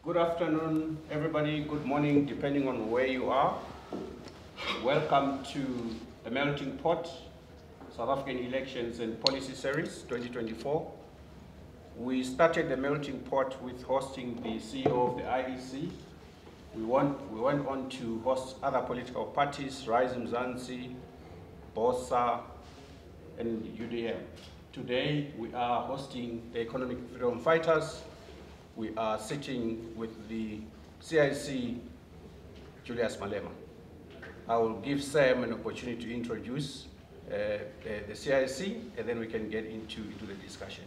Good afternoon, everybody. Good morning, depending on where you are. Welcome to the Melting Pot, South African Elections and Policy Series 2024. We started the Melting Pot with hosting the CEO of the IEC. We went on to host other political parties, Rise Mzansi, BOSA, and UDM. Today, we are hosting the Economic Freedom Fighters. We are sitting with the CIC, Julius Malema. I will give Sam an opportunity to introduce the CIC, and then we can get into the discussion.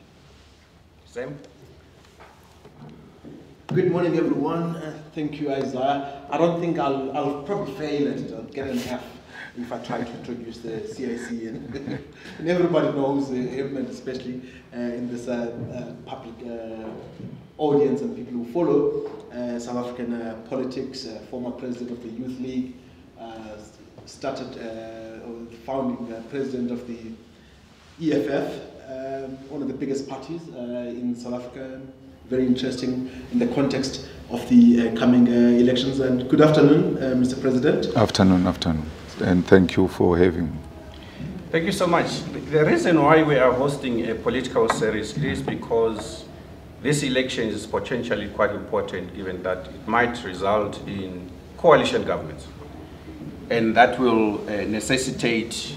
Sam? Good morning, everyone. Thank you, Isaiah. I don't think I'll probably fail at it. I'll get an F if I try to introduce the CIC. And everybody knows him, and especially in this public audience and people who follow South African politics, former president of the Youth League, founding president of the EFF, one of the biggest parties in South Africa. Very interesting in the context of the coming elections. And good afternoon, Mr. President. Afternoon, and thank you for having me. Thank you so much. The reason why we are hosting a political series is because this election is potentially quite important, given that it might result in coalition governments. And that will necessitate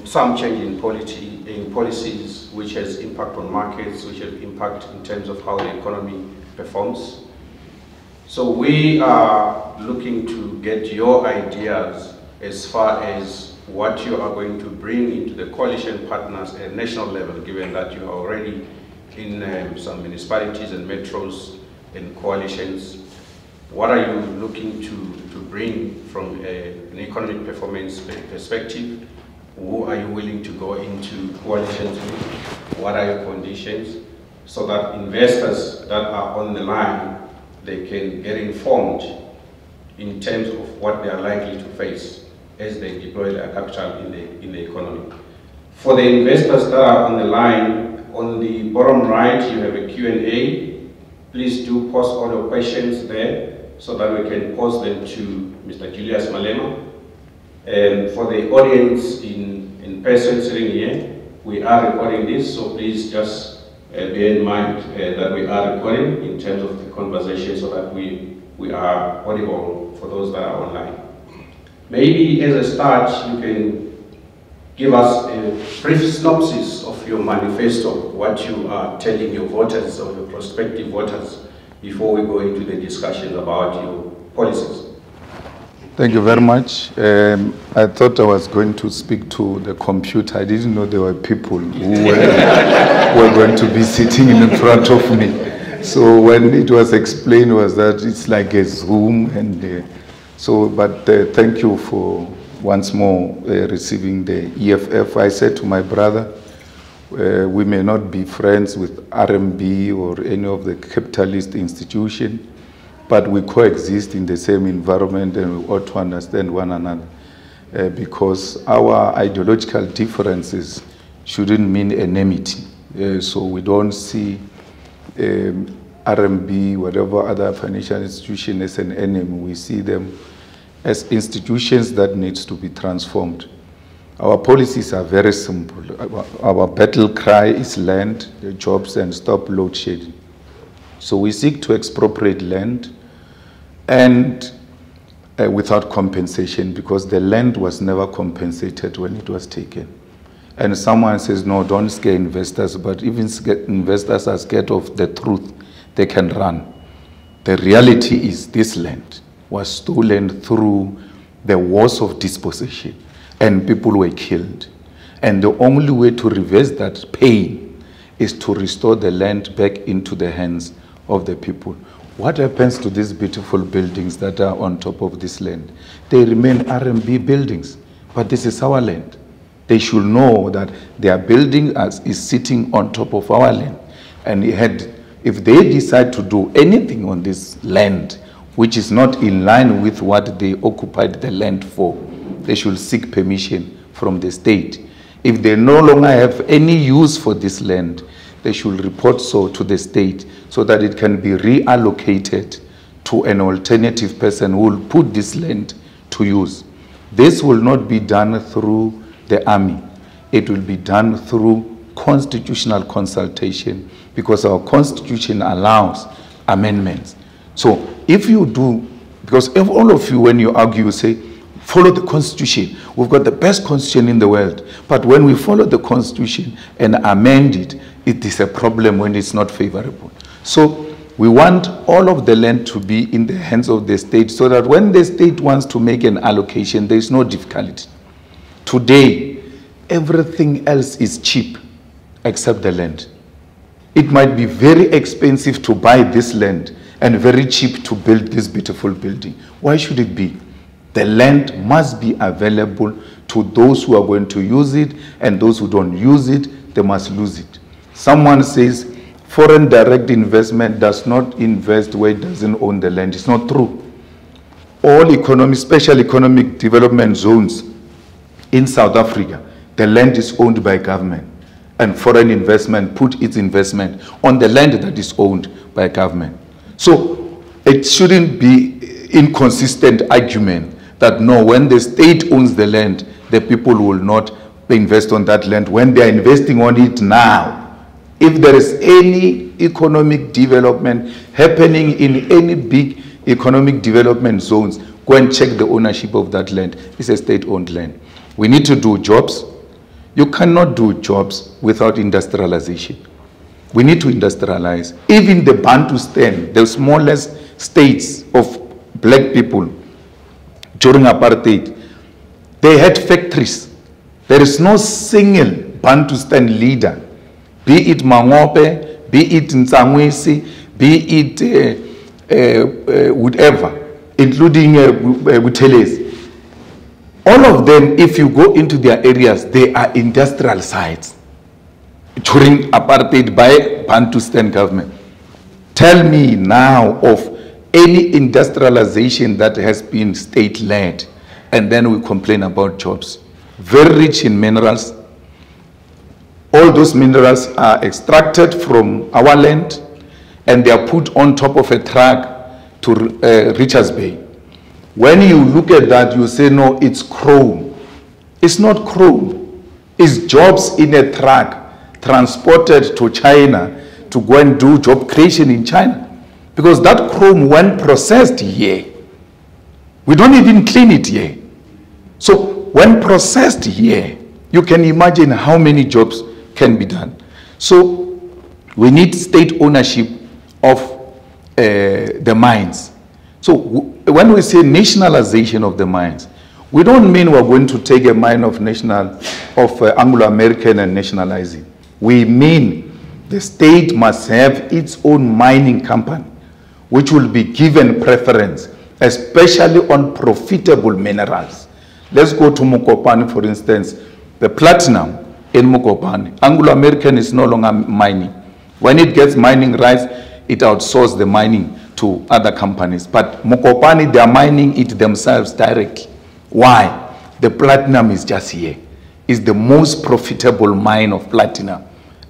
some change in policies, which has impact on markets, which has impact in terms of how the economy performs. So we are looking to get your ideas as far as what you are going to bring into the coalition partners at national level, given that you are already in some municipalities and metros and coalitions. What are you looking to bring from an economic performance perspective? Who are you willing to go into coalitions with? What are your conditions? So that investors that are on the line, they can get informed in terms of what they are likely to face as they deploy their capital in the economy. For the investors that are on the line, on the bottom right, you have a Q&A. Please do post all your questions there so that we can pose them to Mr. Julius Malema. And for the audience in person sitting here, we are recording this, so please just bear in mind that we are recording in terms of the conversation so that we are audible for those that are online. Maybe as a start, you can give us a brief synopsis of your manifesto, what you are telling your voters or your prospective voters before we go into the discussion about your policies. Thank you very much. I thought I was going to speak to the computer. I didn't know there were people who were going to be sitting in front of me. So when it was explained was that it's like a Zoom, and but thank you for once more receiving the EFF. I said to my brother, we may not be friends with RMB or any of the capitalist institution, but we coexist in the same environment, and we ought to understand one another because our ideological differences shouldn't mean enmity. So we don't see RMB, whatever other financial institution, as an enemy. We see them as institutions that needs to be transformed. Our policies are very simple. Our battle cry is land, jobs, and stop load shedding. So we seek to expropriate land and without compensation, because the land was never compensated when it was taken. And someone says, no, don't scare investors, but even investors are scared of the truth, they can run. The reality is this land was stolen through the wars of dispossession, and people were killed. And the only way to reverse that pain is to restore the land back into the hands of the people. What happens to these beautiful buildings that are on top of this land? They remain RMB buildings, but this is our land. They should know that their building is sitting on top of our land. And if they decide to do anything on this land, which is not in line with what they occupied the land for, they should seek permission from the state. If they no longer have any use for this land, they should report so to the state so that it can be reallocated to an alternative person who will put this land to use. This will not be done through the army. It will be done through constitutional consultation, because our constitution allows amendments. So if you do, because if all of you, when you argue, you say, follow the constitution. We've got the best constitution in the world. But when we follow the constitution and amend it, it is a problem when it's not favorable. So we want all of the land to be in the hands of the state, so that when the state wants to make an allocation, there is no difficulty. Today, everything else is cheap except the land. It might be very expensive to buy this land and very cheap to build this beautiful building. Why should it be? The land must be available to those who are going to use it, and those who don't use it, they must lose it. Someone says foreign direct investment does not invest where it doesn't own the land. It's not true. All special economic development zones in South Africa, the land is owned by government, and foreign investment put its investment on the land that is owned by government. So it shouldn't be inconsistent argument that no, when the state owns the land, the people will not invest on that land when they are investing on it now. If there is any economic development happening in any big economic development zones, go and check the ownership of that land. It's a state-owned land. We need to do jobs. You cannot do jobs without industrialization. We need to industrialize. Even the Bantustan, the smallest states of black people during apartheid, they had factories. There is no single Bantustan leader, be it Mangope, be it Ntsangwesi, be it whatever, including Utilised. All of them, if you go into their areas, they are industrial sites during apartheid by Bantustan government. Tell me now of any industrialization that has been state-led, and then we complain about jobs. Very rich in minerals. All those minerals are extracted from our land, and they are put on top of a truck to Richards Bay. When you look at that, you say, no, it's chrome. It's not chrome. It's jobs in a truck transported to China to go and do job creation in China. Because that chrome, when processed here, we don't even clean it here. So when processed here, you can imagine how many jobs can be done. So we need state ownership of the mines. So when we say nationalization of the mines, we don't mean we're going to take a mine of Anglo-American and nationalize it. We mean the state must have its own mining company, which will be given preference, especially on profitable minerals. Let's go to Mokopane, for instance. The platinum in Mokopane, Anglo-American is no longer mining. When it gets mining rights, it outsources the mining to other companies. But Mokopane, they are mining it themselves directly. Why? The platinum is just here. It's the most profitable mine of platinum.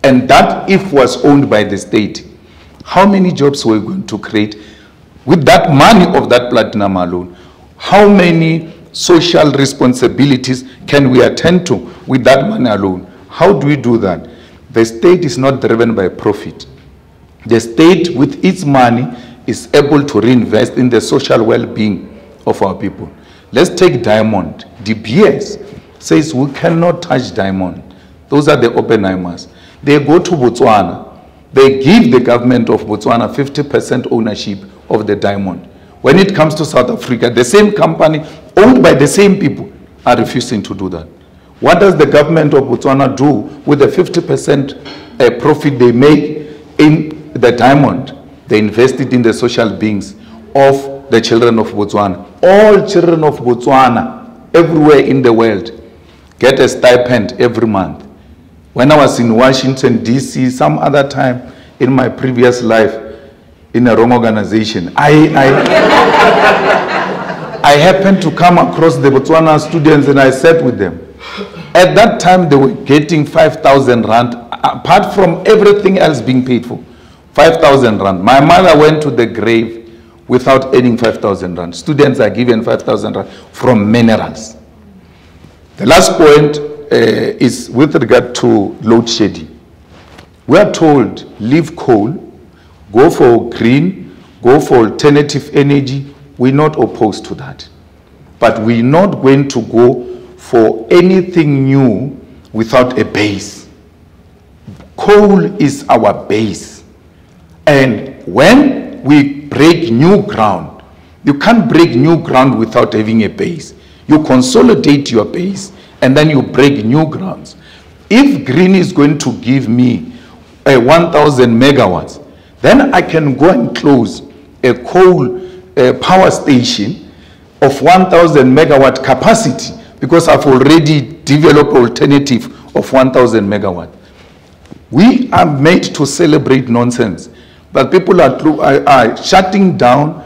And that, if was owned by the state, how many jobs were we going to create with that money of that platinum alone? How many social responsibilities can we attend to with that money alone? How do we do that? The state is not driven by profit. The state, with its money, is able to reinvest in the social well-being of our people. Let's take diamond. De Beers says we cannot touch diamond. Those are the Oppenheimers. They go to Botswana. They give the government of Botswana 50% ownership of the diamond. When it comes to South Africa, the same company owned by the same people are refusing to do that. What does the government of Botswana do with the 50% profit they make in the diamond? They invest it in the social beings of the children of Botswana. All children of Botswana, everywhere in the world, get a stipend every month. When I was in Washington, D.C., some other time in my previous life, in a wrong organization, I happened to come across the Botswana students and I sat with them. At that time, they were getting 5,000 rand apart from everything else being paid for, 5,000 rand. My mother went to the grave without earning 5,000 rand. Students are given 5,000 rand from minerals. The last point is with regard to load shedding. We are told, leave coal, go for green, go for alternative energy. We're not opposed to that. But we're not going to go for anything new without a base. Coal is our base. And when we break new ground, you can't break new ground without having a base. You consolidate your base and then you break new grounds. If green is going to give me 1,000 megawatts, then I can go and close a coal power station of 1,000 megawatt capacity because I've already developed alternative of 1,000 megawatt. We are made to celebrate nonsense, but people are shutting down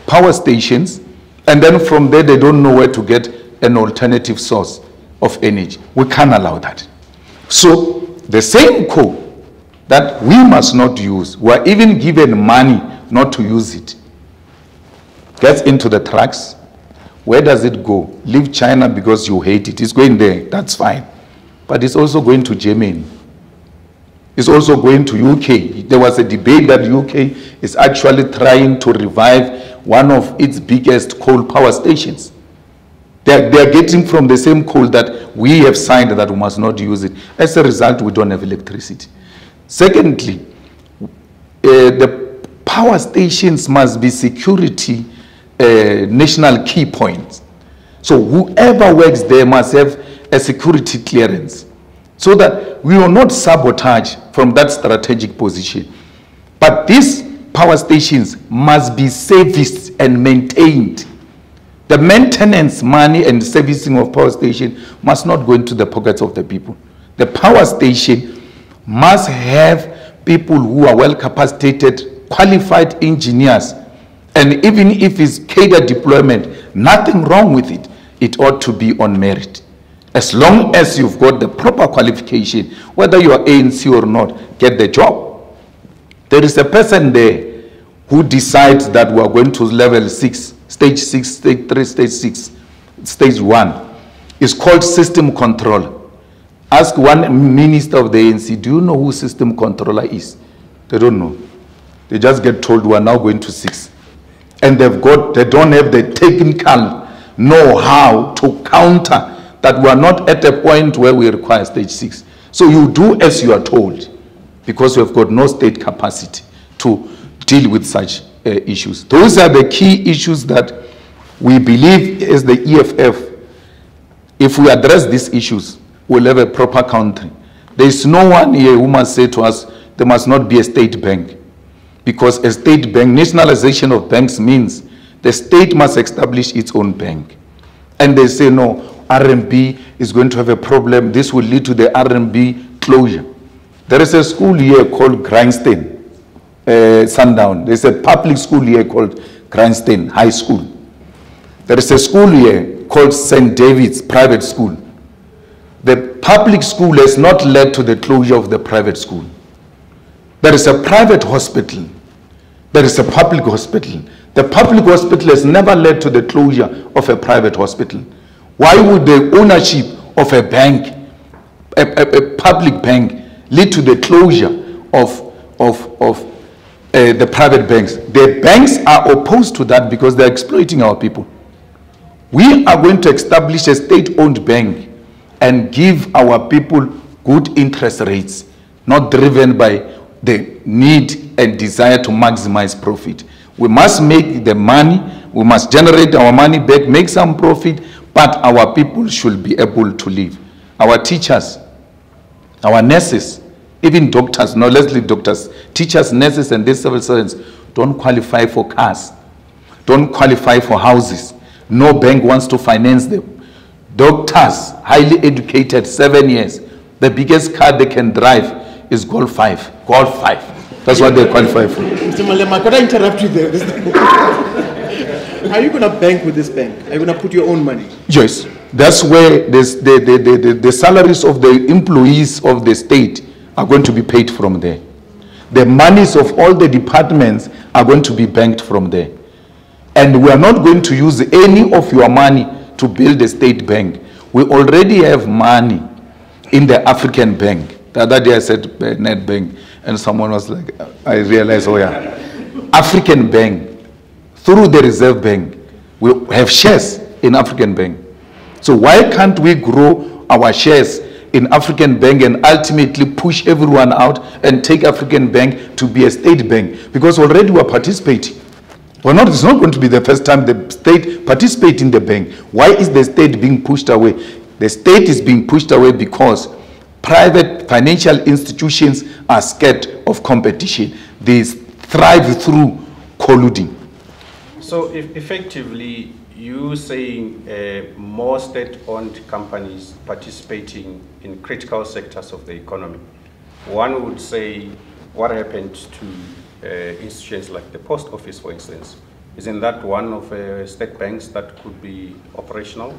power stations, and then from there they don't know where to get an alternative source of energy. We can't allow that. So the same coal that we must not use, we are even given money not to use it, gets into the trucks. Where does it go? Leave China because you hate it. It's going there, that's fine. But it's also going to Germany. It's also going to UK. There was a debate that UK is actually trying to revive one of its biggest coal power stations. They're getting from the same coal that we have signed that we must not use it. As a result, we don't have electricity. Secondly, the power stations must be security national key points. So whoever works there must have a security clearance so that we will not sabotage from that strategic position. But these power stations must be serviced and maintained. The maintenance money and servicing of power station must not go into the pockets of the people. The power station must have people who are well capacitated, qualified engineers. And even if it's cadre deployment, nothing wrong with it. It ought to be on merit. As long as you've got the proper qualification, whether you are ANC or not, get the job. There is a person there who decides that we are going to level 6, stage 6, stage 3, stage 6, stage 1. It's called system controller. Ask one minister of the ANC, do you know who system controller is? They don't know. They just get told we are now going to 6. And they don't have the technical know-how to counter that we are not at a point where we require stage 6. So you do as you are told, because we have got no state capacity to deal with such issues. Those are the key issues that we believe as the EFF, if we address these issues, we'll have a proper country. There is no one here who must say to us, there must not be a state bank. Because a state bank, nationalization of banks means the state must establish its own bank. And they say, no, RMB is going to have a problem. This will lead to the RMB closure. There is a school here called Grindstone, Sundown. There's a public school here called Grindstone High School. There is a school here called St. David's Private School. The public school has not led to the closure of the private school. There is a private hospital. There is a public hospital. The public hospital has never led to the closure of a private hospital. Why would the ownership of a bank, a public bank, lead to the closure of the private banks? The banks are opposed to that because they're exploiting our people. We are going to establish a state-owned bank and give our people good interest rates, not driven by the need and desire to maximize profit. We must make the money, we must generate our money back, make some profit, but our people should be able to live. Our teachers, our nurses, even doctors, no, let's leave doctors, teachers, nurses, and these civil servants don't qualify for cars, don't qualify for houses. No bank wants to finance them. Doctors, highly educated, 7 years, the biggest car they can drive is Golf 5. Golf 5. That's what they qualify for. Mr. Malema, could I interrupt you there? Are you going to bank with this bank? Are you going to put your own money? Yes. That's where the salaries of the employees of the state are going to be paid from there. The monies of all the departments are going to be banked from there. And we are not going to use any of your money to build a state bank. We already have money in the African bank. The other day I said net bank, and someone was like, I realized, oh yeah, African bank, through the Reserve Bank, we have shares in African bank. So why can't we grow our shares in African bank and ultimately push everyone out and take African bank to be a state bank? Because already we are participating. It's not going to be the first time the state participates in the bank. Why is the state being pushed away? The state is being pushed away because private financial institutions are scared of competition. They thrive through colluding. So effectively, you saying more state-owned companies participating in critical sectors of the economy. One would say, what happened to institutions like the post office, for instance? Isn't that one of state banks that could be operational?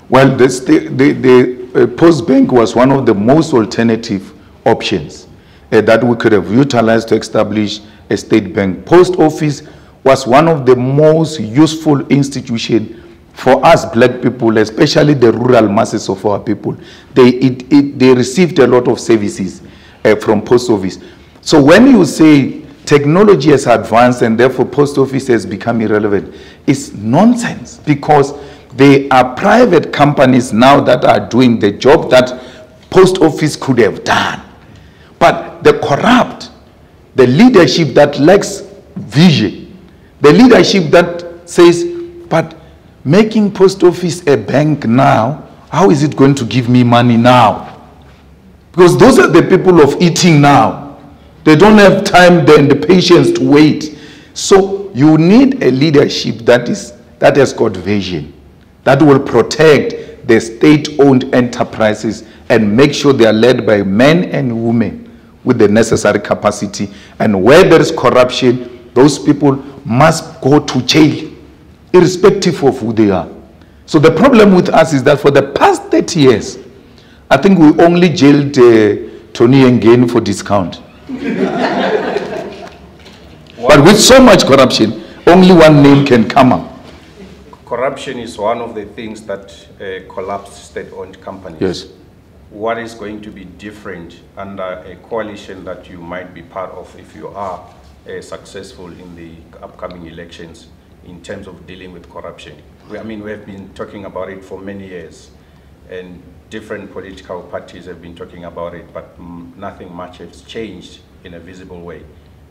Well, the post bank was one of the most alternative options that we could have utilized to establish a state bank. Post office was one of the most useful institutions for us black people, especially the rural masses of our people. They received a lot of services from post office. So when you say technology has advanced and therefore post office has become irrelevant, it's nonsense, because there are private companies now that are doing the job that post office could have done. But the corrupt, the leadership that lacks vision, the leadership that says, but making post office a bank now, how is it going to give me money now? Because those are the people of eating now. They don't have time and the patience to wait. So you need a leadership that has got vision, that will protect the state-owned enterprises and make sure they are led by men and women with the necessary capacity. And where there is corruption, those people must go to jail, irrespective of who they are. So the problem with us is that for the past 30 years, I think we only jailed Tony Ngeni for discount. But with so much corruption, only one name can come up. Corruption is one of the things that collapsed state-owned companies. Yes. What is going to be different under a coalition that you might be part of if you are successful in the upcoming elections in terms of dealing with corruption? We have been talking about it for many years, and different political parties have been talking about it, but nothing much has changed in a visible way.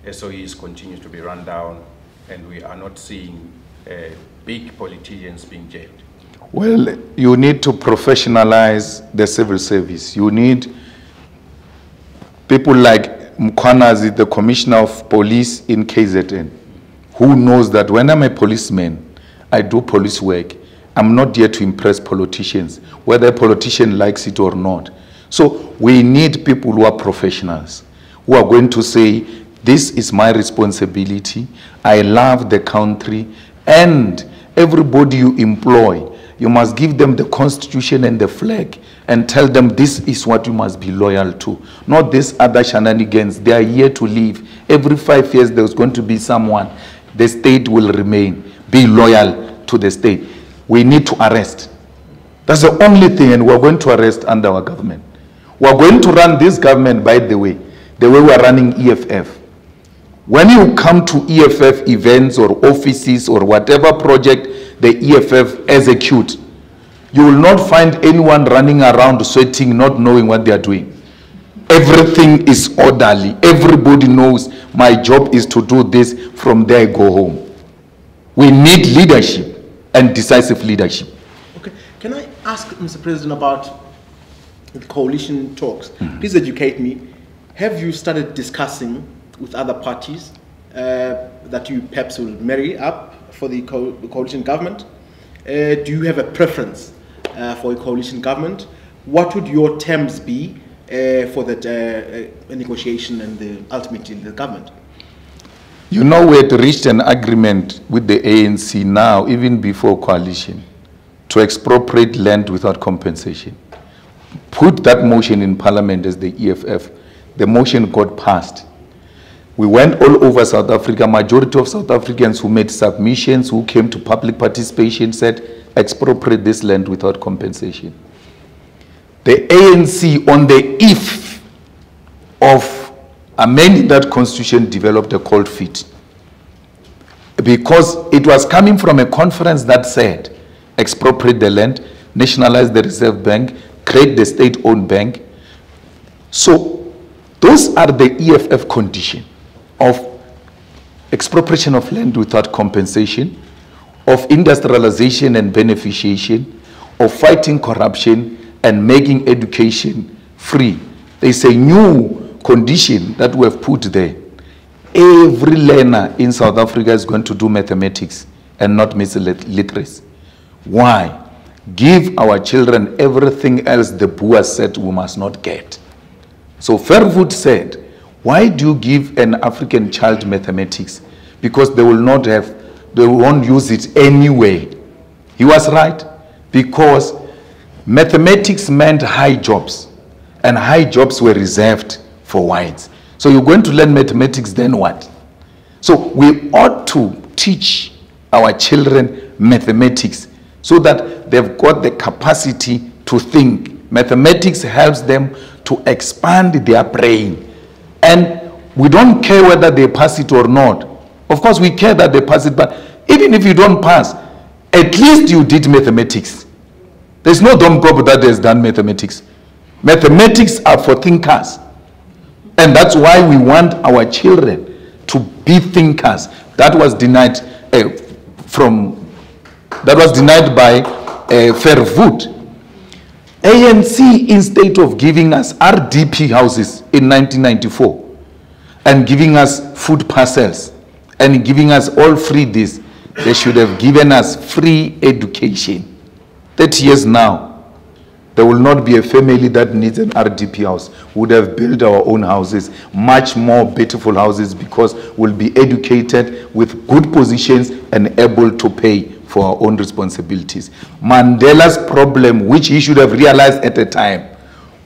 SOEs continue to be run down, and we are not seeing big politicians being jailed. Well, you need to professionalize the civil service. You need people like Mkwanazi, the Commissioner of Police in KZN, who knows that when I'm a policeman, I do police work. I'm not here to impress politicians, whether a politician likes it or not. So we need people who are professionals, who are going to say, this is my responsibility, I love the country, and everybody you employ, you must give them the constitution and the flag and tell them this is what you must be loyal to. Not this other shenanigans. They are here to live. Every 5 years there's going to be someone. The state will remain. Be loyal to the state. We need to arrest. That's the only thing, and we're going to arrest under our government. We're going to run this government, by the way we're running EFF. When you come to EFF events or offices or whatever project the EFF execute, you will not find anyone running around sweating, not knowing what they are doing. Everything is orderly. Everybody knows my job is to do this, from there I go home. We need leadership and decisive leadership. Okay, can I ask Mr. President about the coalition talks? Please educate me. Have you started discussing with other parties that you perhaps will marry up for the coalition government? Do you have a preference for a coalition government? What would your terms be for that negotiation and ultimately the government? You know, we had reached an agreement with the ANC now, even before coalition, to expropriate land without compensation. Put that motion in Parliament as the EFF the motion got passed. We went all over South Africa. Majority of South Africans who made submissions, who came to public participation, said expropriate this land without compensation. The ANC, on the eve of amending that constitution, developed a cold feet, because it was coming from a conference that said expropriate the land, nationalize the Reserve Bank, create the state-owned bank. So those are the EFF conditions of expropriation of land without compensation, of industrialization and beneficiation, of fighting corruption and making education free. There's a new condition that we have put there. Every learner in South Africa is going to do mathematics and not miss literacy. Why? Give our children everything else the Boer said we must not get. So Fairwood said, why do you give an African child mathematics? Because they won't use it anyway. He was right, because mathematics meant high jobs, and high jobs were reserved for whites. So you're going to learn mathematics, then what? So we ought to teach our children mathematics so that they've got the capacity to think. Mathematics helps them to expand their brain. And we don't care whether they pass it or not. Of course, we care that they pass it, but even if you don't pass, at least you did mathematics. There's no dumb cop that has done mathematics. Mathematics are for thinkers. And that's why we want our children to be thinkers. That was denied by Fairwood. ANC, instead of giving us RDP houses in 1994 and giving us food parcels and giving us all free this, they should have given us free education. 30 years now, there will not be a family that needs an RDP house. We would have built our own houses, much more beautiful houses, because we'll be educated with good positions and able to pay for our own responsibilities. Mandela's problem, which he should have realized at the time,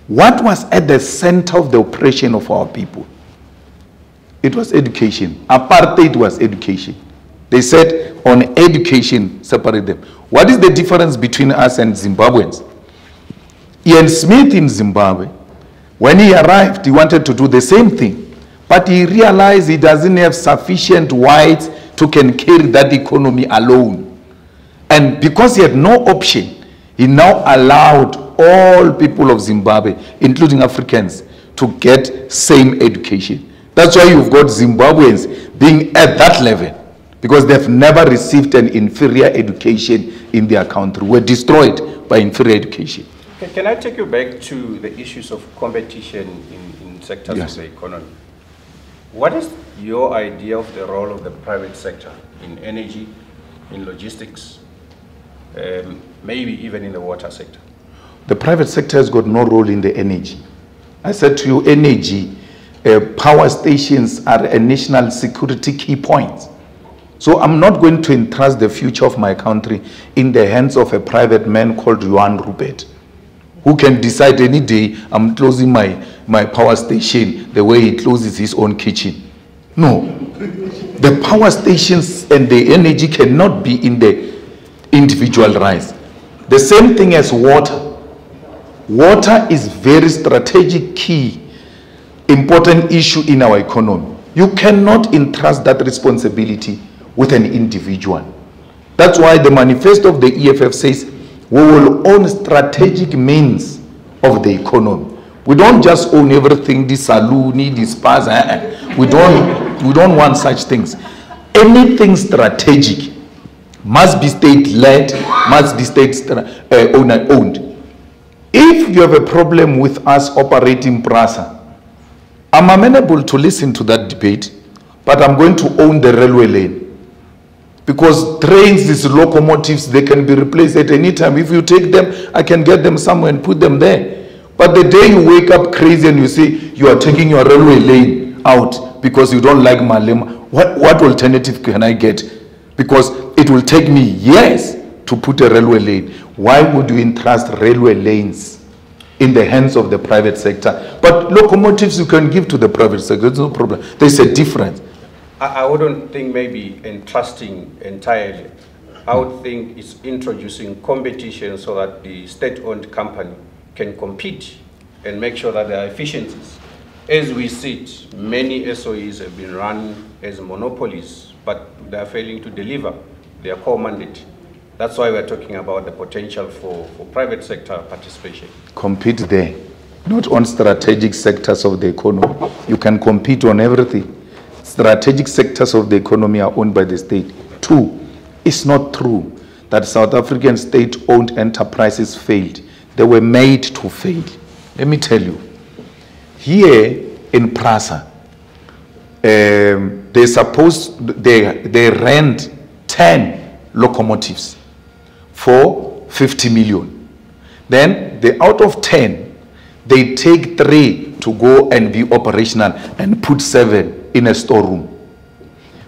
what was at the center of the oppression of our people? It was education. Apartheid was education. They said on education, separate them. What is the difference between us and Zimbabweans? Ian Smith in Zimbabwe, when he arrived, he wanted to do the same thing, but he realized he doesn't have sufficient whites to can carry that economy alone. And because he had no option, he now allowed all people of Zimbabwe, including Africans, to get same education. That's why you've got Zimbabweans being at that level, because they've never received an inferior education in their country. We're destroyed by inferior education. Can I take you back to the issues of competition in sectors of the economy? What is your idea of the role of the private sector in energy, in logistics, maybe even in the water sector? The private sector has got no role in the energy. I said to you, energy, power stations are a national security key point. So I'm not going to entrust the future of my country in the hands of a private man called Johan Rupert, who can decide any day I'm closing my power station the way he closes his own kitchen. No. The power stations and the energy cannot be in the individual rights. The same thing as water. Water is very strategic, key, important issue in our economy. You cannot entrust that responsibility with an individual. That's why the manifesto of the EFF says we will own strategic means of the economy. We don't just own everything, the saloon, the spas. We don't want such things. Anything strategic must be state-led, must be state-owned. If you have a problem with us operating PRASA, I'm amenable to listen to that debate, but I'm going to own the railway lane. Because trains, these locomotives, they can be replaced at any time. If you take them, I can get them somewhere and put them there. But the day you wake up crazy and you say you are taking your railway lane out because you don't like Malema, what alternative can I get? Because it will take me years to put a railway lane. Why would you entrust railway lanes in the hands of the private sector. But locomotives you can give to the private sector, there's no problem. There's a difference. I wouldn't think maybe entrusting entirely. I would think it's introducing competition so that the state-owned company can compete and make sure that there are efficiencies. As we sit, many SOEs have been run as monopolies, but they are failing to deliver their core mandate. That's why we're talking about the potential for private sector participation. Compete there, not on strategic sectors of the economy. You can compete on everything. Strategic sectors of the economy are owned by the state. 2, it's not true that South African state-owned enterprises failed. They were made to fail. Let me tell you. Here in Prasa, they rent 10 locomotives for 50 million. Then out of 10, they take 3 to go and be operational and put 7 in a storeroom.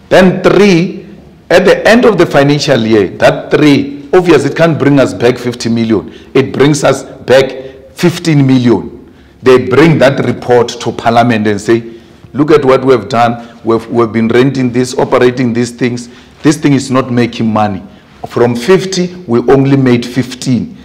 Then 3, at the end of the financial year, that 3, obviously it can't bring us back 50 million. It brings us back 15 million. They bring that report to Parliament and say, look at what we have done. We've been renting this, operating these things. This thing is not making money. From 50, we only made 15.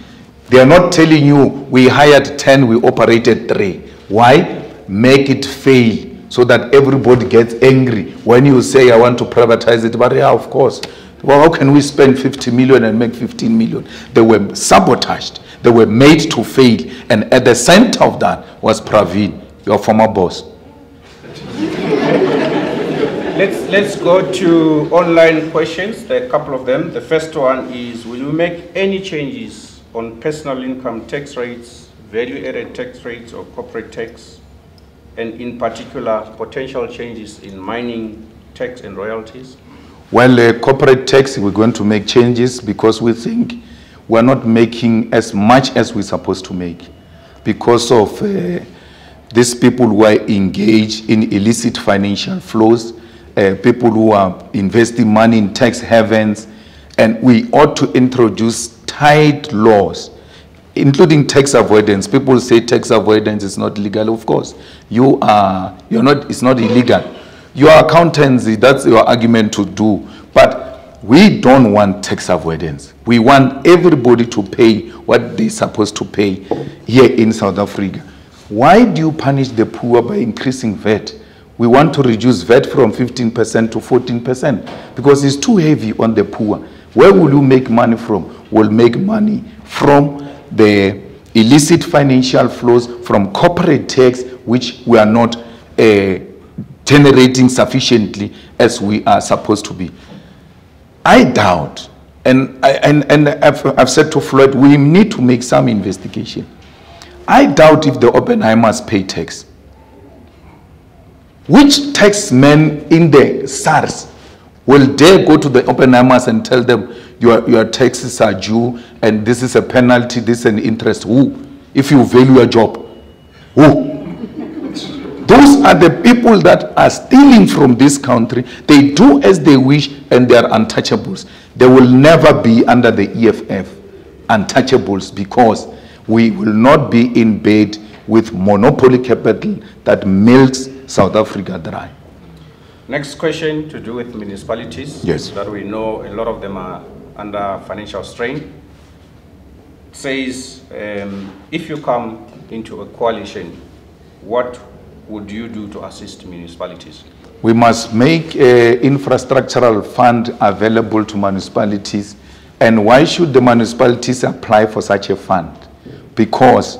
They are not telling you, we hired 10, we operated 3. Why? Make it fail so that everybody gets angry. When you say, I want to privatize it, but yeah, of course. Well, how can we spend 50 million and make 15 million? They were sabotaged. They were made to fail. And at the center of that was Praveen, your former boss. Let's go to online questions. There are a couple of them. The first one is, will you make any changes on personal income tax rates, value-added tax rates, or corporate tax? And in particular, potential changes in mining tax and royalties? Well, corporate tax, we're going to make changes because we think we're not making as much as we're supposed to make because of these people who are engaged in illicit financial flows, people who are investing money in tax havens, and we ought to introduce tight laws, including tax avoidance. People say tax avoidance is not legal. Of course, it's not illegal. Your accountancy, that's your argument to do. But we don't want tax avoidance. We want everybody to pay what they're supposed to pay here in South Africa. Why do you punish the poor by increasing VAT? We want to reduce VAT from 15% to 14% because it's too heavy on the poor. Where will you make money from? We'll make money from the illicit financial flows, from corporate tax, which we are not generating sufficiently as we are supposed to be. I doubt, and I've said to Floyd, we need to make some investigation. I doubt if the Oppenheimers pay tax. Which taxman in the SARS will dare go to the Oppenheimers and tell them your taxes are due and this is a penalty, this is an interest? Who? If you value a job, who? Those are the people that are stealing from this country. They do as they wish and they are untouchables. They will never be under the EFF untouchables because we will not be in bed with monopoly capital that milks South Africa dry. Next question to do with municipalities. Yes. That we know a lot of them are under financial strain. It says, if you come into a coalition, what would you do to assist municipalities? We must make an infrastructural fund available to municipalities. And why should the municipalities apply for such a fund? Because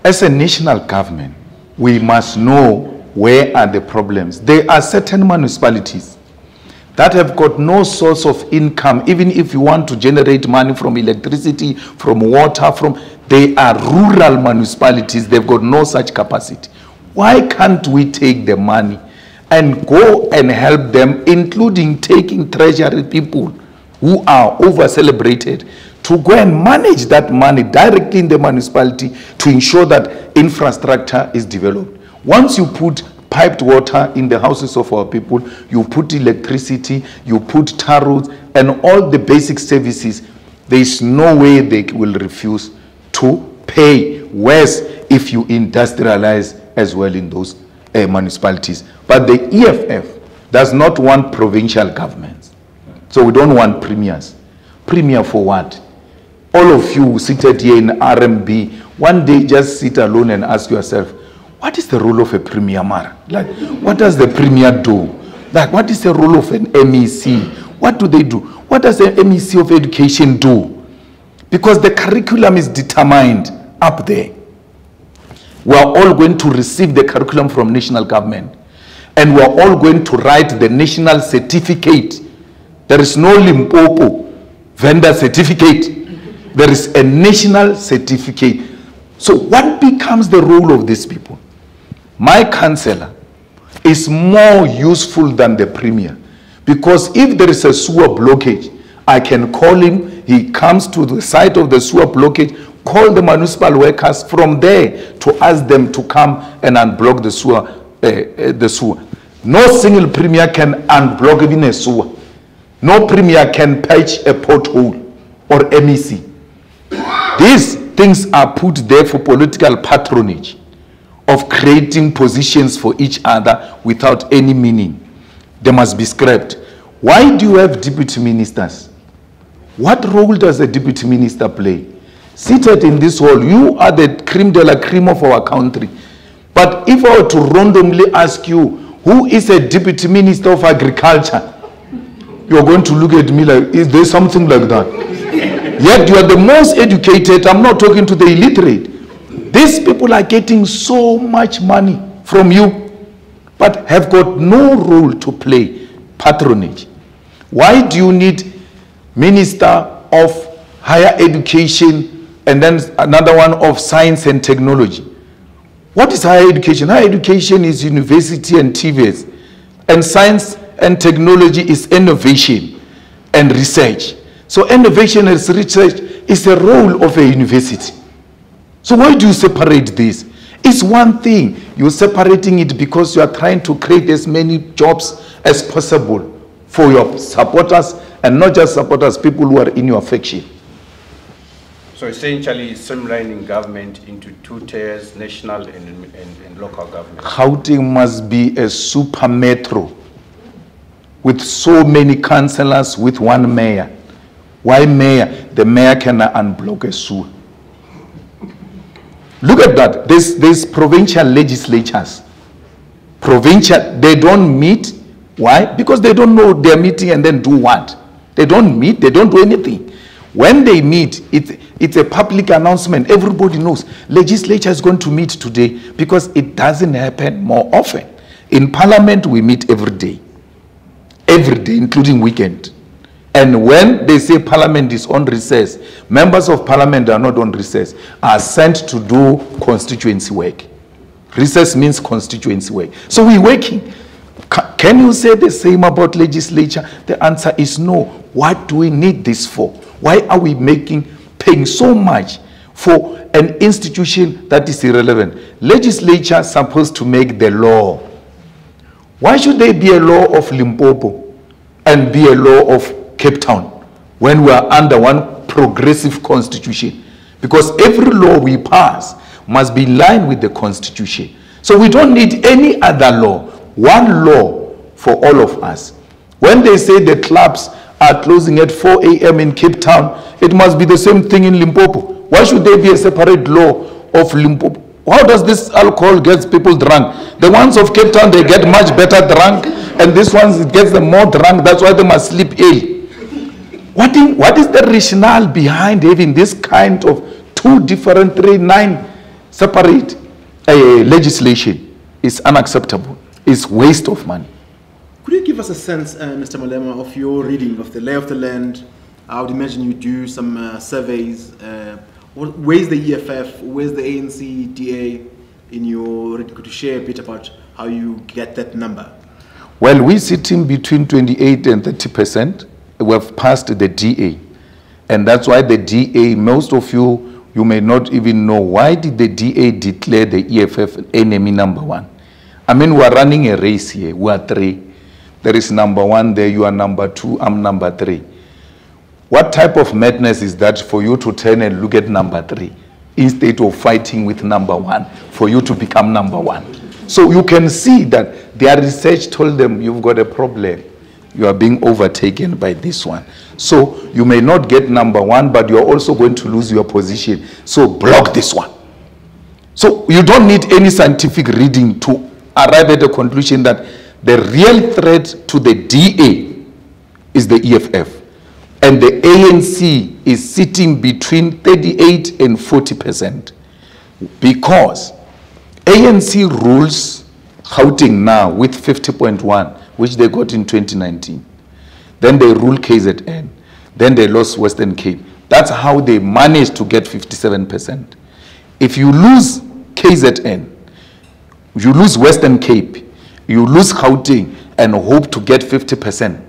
as a national government, we must know where are the problems. There are certain municipalities that have got no source of income, even if you want to generate money from electricity, from water, they are rural municipalities, they've got no such capacity. Why can't we take the money and go and help them, including taking treasury people who are over-celebrated, to go and manage that money directly in the municipality to ensure that infrastructure is developed. Once you put piped water in the houses of our people, you put electricity, you put tar roads, and all the basic services, there is no way they will refuse to pay worse if you industrialize as well in those municipalities. But the EFF does not want provincial governments. So we don't want premiers. Premier for what? All of you seated here in RMB, one day just sit alone and ask yourself, what is the role of a premier, Mara? Like, what does the premier do? Like, what is the role of an MEC? What do they do? What does the MEC of education do? Because the curriculum is determined up there. We are all going to receive the curriculum from national government. And we are all going to write the national certificate. There is no Limpopo vendor certificate. There is a national certificate. So what becomes the role of these people? My councillor is more useful than the premier. Because if there is a sewer blockage, I can call him, he comes to the site of the sewer blockage, call the municipal workers from there to ask them to come and unblock the sewer. No single premier can unblock even a sewer. No premier can patch a pothole or MEC. These things are put there for political patronage, of creating positions for each other without any meaning. They must be scrapped. Why do you have deputy ministers? What role does a deputy minister play? Seated in this hall, you are the creme de la creme of our country. But if I were to randomly ask you, who is a deputy minister of agriculture? You're going to look at me like, is there something like that? Yet you are the most educated. I'm not talking to the illiterate. These people are getting so much money from you, but have got no role to play. Patronage. Why do you need Minister of Higher Education and then another one of Science and Technology? What is higher education? Higher education is university and TVS. And science and technology is innovation and research. So innovation and research is the role of a university. So why do you separate this? It's one thing. You're separating it because you are trying to create as many jobs as possible for your supporters, and not just supporters, people who are in your faction. So essentially streamlining government into two tiers, national and local government. Gauteng must be a super metro with so many councillors with one mayor. Why mayor? The mayor cannot unblock a sewer. Look at that. There's provincial legislatures. Provincial, they don't meet. Why? Because they don't know they're meeting and then do what? They don't meet, they don't do anything. When they meet, it's a public announcement. Everybody knows legislature is going to meet today because it doesn't happen more often. In parliament, we meet every day, including weekend. And when they say parliament is on recess, members of parliament are not on recess, are sent to do constituency work. Recess means constituency work. So we're working. Can you say the same about legislature? The answer is no. What do we need this for? Why are we paying so much for an institution that is irrelevant? Legislature is supposed to make the law. Why should there be a law of Limpopo and be a law of Cape Town when we are under one progressive constitution? Because every law we pass must be in line with the constitution. So we don't need any other law. One law for all of us. When they say the clubs are closing at 4 a.m. in Cape Town, it must be the same thing in Limpopo. Why should there be a separate law of Limpopo? How does this alcohol get people drunk? The ones of Cape Town, they get much better drunk, and this ones gets them more drunk. That's why they must sleep ill. What is the rationale behind having this kind of 2 different, 3, 9 separate legislation? It's unacceptable. It's waste of money. Could you give us a sense, Mr. Malema, of your reading of the lay of the land? I would imagine you do some surveys. Where's the EFF? Where's the ANC, DA? Could you share a bit about how you get that number? Well, we're sitting between 28 and 30%. We've passed the DA. And that's why the DA, most of you may not even know, why did the DA declare the EFF enemy number 1? I mean, we're running a race here. We are 3. There is number 1 there, you are number 2, I'm number 3. What type of madness is that for you to turn and look at number 3? instead of fighting with number one for you to become number one. So you can see that their research told them you've got a problem. You are being overtaken by this one. So you may not get number one, but you're also going to lose your position. So block this one. So you don't need any scientific reading to arrive at the conclusion that the real threat to the DA is the EFF. And the ANC is sitting between 38 and 40%. Because ANC rules Gauteng now with 50.1, which they got in 2019. Then they rule KZN. Then they lost Western Cape. That's how they managed to get 57%. If you lose KZN, you lose Western Cape, you lose Gauteng, and hope to get 50%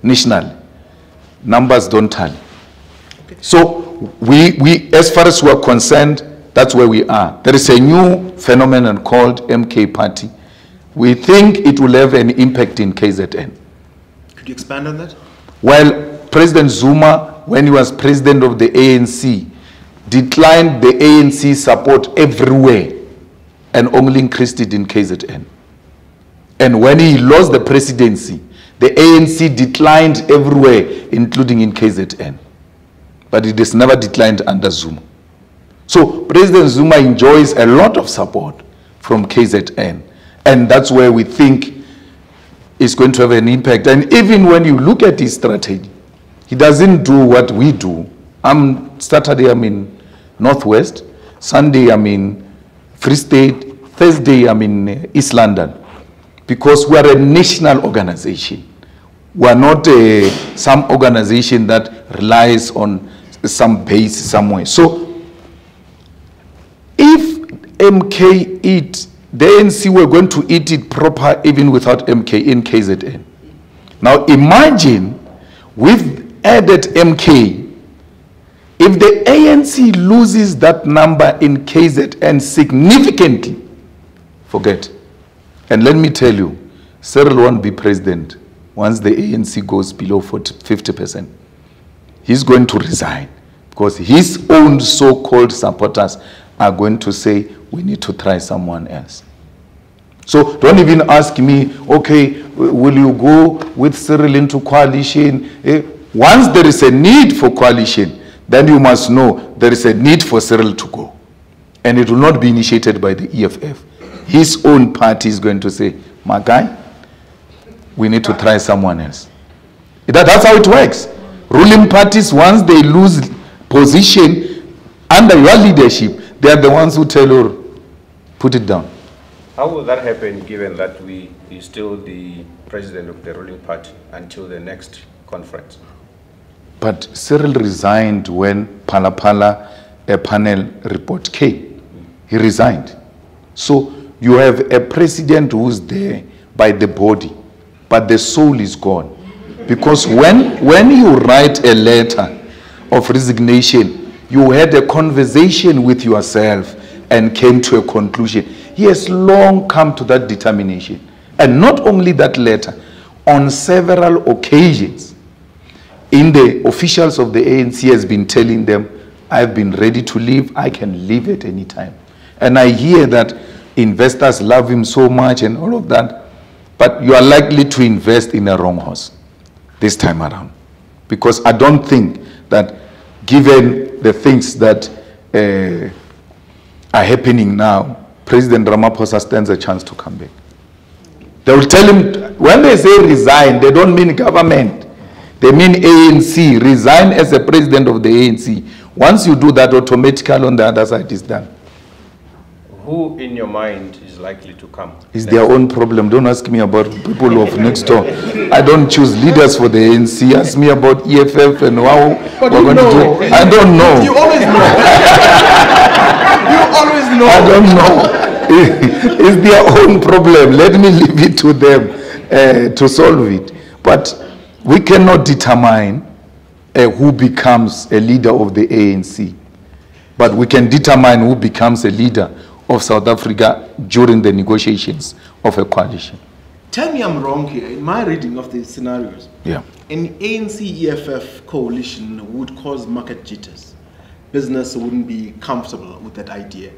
nationally, numbers don't tally. Okay. So we, as far as we are concerned, that's where we are. There is a new phenomenon called MK Party. We think it will have an impact in KZN. Could you expand on that? Well, President Zuma, when he was president of the ANC, declined the ANC support everywhere and only increased it in KZN. And when he lost the presidency, the ANC declined everywhere, including in KZN. But it has never declined under Zuma. So President Zuma enjoys a lot of support from KZN. And that's where we think it's going to have an impact. And even when you look at his strategy, he doesn't do what we do. Saturday I'm in Northwest, Sunday I'm in Free State, Thursday I'm in East London. Because we are a national organization. We are not some organization that relies on some base somewhere. So if MK eat, the ANC were going to eat it proper even without MK in KZN. Now imagine with added MK, if the ANC loses that number in KZN significantly, forget. And let me tell you, Cyril won't be president once the ANC goes below 50%. He's going to resign because his own so-called supporters are going to say, we need to try someone else. So don't even ask me, okay, will you go with Cyril into coalition? Once there is a need for coalition, then you must know there is a need for Cyril to go. And it will not be initiated by the EFF. His own party is going to say, my guy, we need to try someone else. That's how it works. Ruling parties, once they lose position under your leadership, they are the ones who tell you, put it down. How will that happen given that we is still the president of the ruling party until the next conference? But Cyril resigned when Phala Phala, a panel report came. He resigned. So you have a president who's there by the body, but the soul is gone. Because when you write a letter of resignation, you had a conversation with yourself and came to a conclusion. He has long come to that determination. And not only that letter, on several occasions, in the officials of the ANC has been telling them, I've been ready to leave, I can leave at any time. And I hear that investors love him so much and all of that, but you are likely to invest in a wrong horse this time around. Because I don't think that given the things that are happening now, President Ramaphosa stands a chance to come back. They will tell him, when they say resign, they don't mean government. They mean ANC, resign as a president of the ANC. Once you do that, automatically on the other side is done. Who in your mind is likely to come? It's their own problem. Don't ask me about people of next door. I don't choose leaders for the ANC. Ask me about EFF and how we're going to do. I don't know. You always know. You always know. I don't know. It's their own problem. Let me leave it to them to solve it. But we cannot determine who becomes a leader of the ANC. But we can determine who becomes a leader of South Africa during the negotiations of a coalition. Tell me I'm wrong here. In my reading of the scenarios, yeah, an ANC-EFF coalition would cause market jitters. business wouldn't be comfortable with that idea.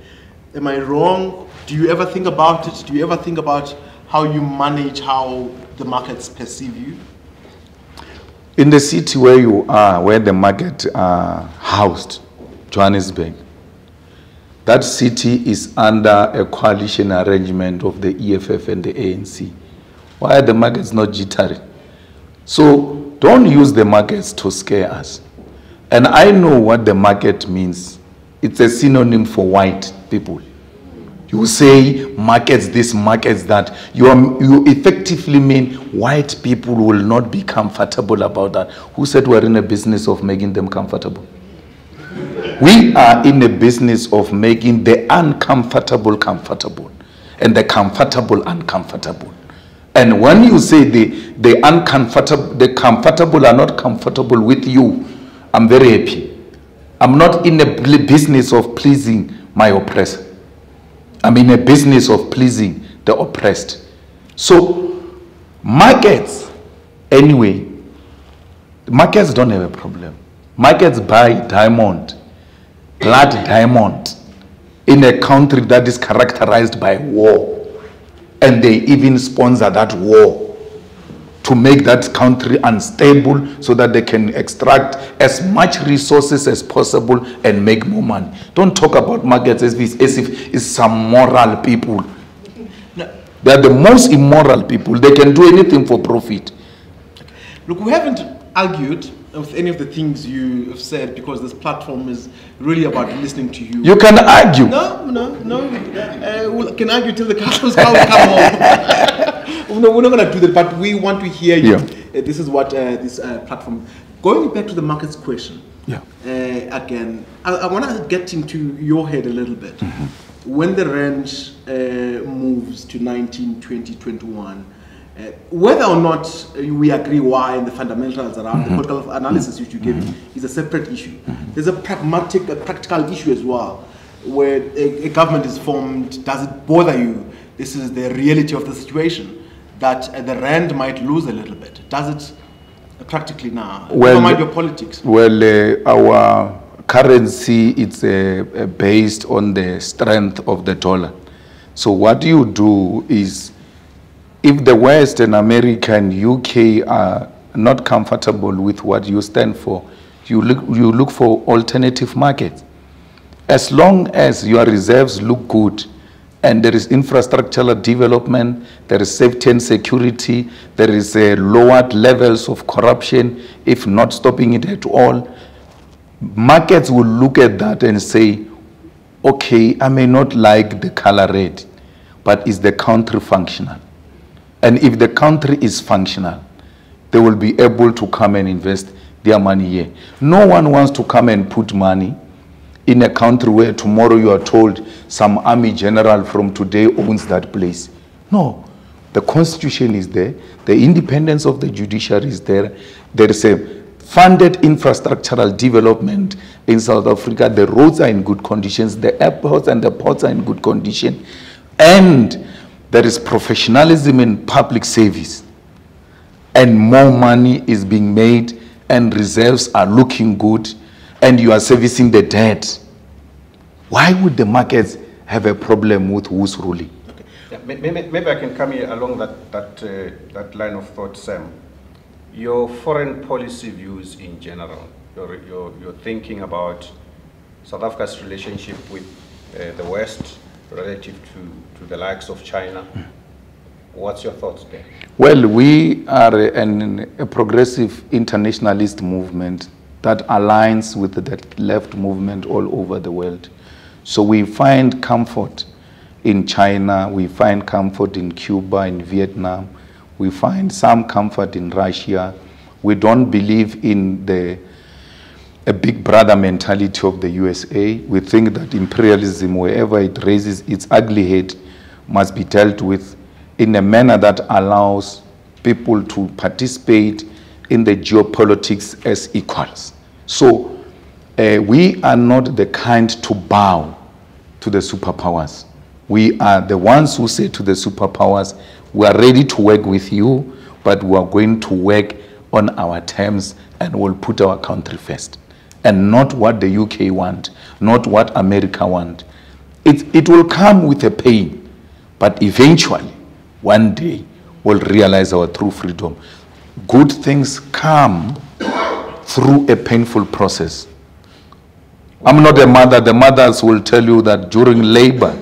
Am I wrong? Do you ever think about it? Do you ever think about how you manage how the markets perceive you? In the city where you are, where the market are housed, Johannesburg, that city is under a coalition arrangement of the EFF and the ANC. Why are the markets not jittery? So don't use the markets to scare us. And I know what the market means. It's a synonym for white people. You say markets this, markets that. You effectively mean white people will not be comfortable about that. Who said we're in a business of making them comfortable? We are in a business of making the uncomfortable comfortable and the comfortable uncomfortable. And when you say the comfortable are not comfortable with you, I'm very happy. I'm not in a business of pleasing my oppressor. I'm in a business of pleasing the oppressed. So markets, anyway, markets don't have a problem. Markets buy diamond, blood diamond, in a country that is characterized by war. And they even sponsor that war to make that country unstable so that they can extract as much resources as possible and make more money. Don't talk about markets as if it's some moral people. No. They are the most immoral people. They can do anything for profit. Look, we haven't argued with any of the things you have said because this platform is really about listening to you. You can argue. No. We can argue till the cows come home. No, we're not going to do that, but we want to hear you. Yeah. This is what this platform... Going back to the markets question, yeah. Again, I want to get into your head a little bit. Mm-hmm. When the rand moves to 19, 20, 21, whether or not we agree why and the fundamentals around the political analysis which you gave is a separate issue. There's a practical issue as well, where a government is formed. Does it bother you? This is the reality of the situation, that the rand might lose a little bit. Does it practically now? Well, never mind your politics. Well, our currency is based on the strength of the dollar. So what you do is, if the West and America and UK are not comfortable with what you stand for, you look for alternative markets. As long as your reserves look good and there is infrastructural development, there is safety and security, there is lowered levels of corruption, if not stopping it at all, markets will look at that and say, okay, I may not like the color red, but is the country functional? And if the country is functional, they will be able to come and invest their money here. No one wants to come and put money in a country where tomorrow you are told some army general from today owns that place. No, the constitution is there, the independence of the judiciary is there, there is a funded infrastructural development in South Africa, the roads are in good conditions, the airports and the ports are in good condition, and there is professionalism in public service, and more money is being made, and reserves are looking good, and you are servicing the debt. Why would the markets have a problem with who's ruling? Okay. Yeah, maybe I can come here along that line of thought, Sam. Your foreign policy views in general, your thinking about South Africa's relationship with the West, relative to the likes of China. What's your thoughts there? Well, we are a progressive internationalist movement that aligns with the left movement all over the world. So we find comfort in China, we find comfort in Cuba, in Vietnam, we find some comfort in Russia. We don't believe in a big brother mentality of the USA. We think that imperialism, wherever it raises its ugly head, must be dealt with in a manner that allows people to participate in the geopolitics as equals. So we are not the kind to bow to the superpowers. We are the ones who say to the superpowers, we are ready to work with you, but we are going to work on our terms and we'll put our country first. and not what the UK want, not what America want. It will come with a pain, but eventually, one day, we'll realize our true freedom. Good things come through a painful process. I'm not a mother. The mothers will tell you that during labor,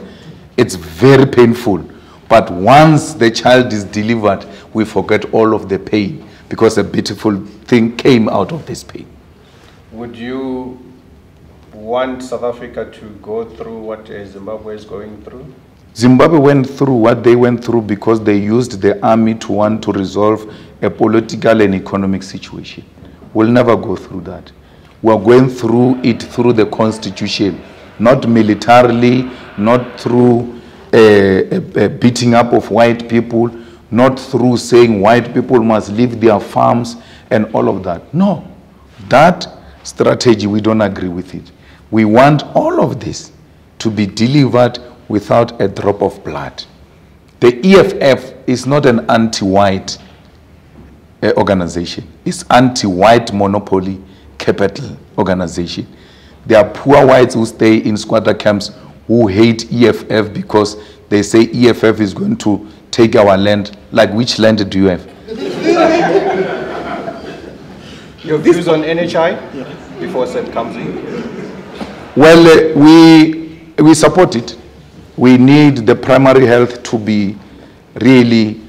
it's very painful. But once the child is delivered, we forget all of the pain because a beautiful thing came out of this pain. Would you want South Africa to go through what Zimbabwe is going through? Zimbabwe went through what they went through because they used the army to want to resolve a political and economic situation. We'll never go through that. We're going through it through the constitution, not militarily, not through a beating up of white people, not through saying white people must leave their farms and all of that. No, that strategy, we don't agree with it. We want all of this to be delivered without a drop of blood. The EFF is not an anti-white organization. It's anti-white monopoly capital organization. There are poor whites who stay in squatter camps who hate EFF because they say EFF is going to take our land. Like, which land do you have? Your views on NHI before Seth comes in? Well, we support it. We need the primary health to be really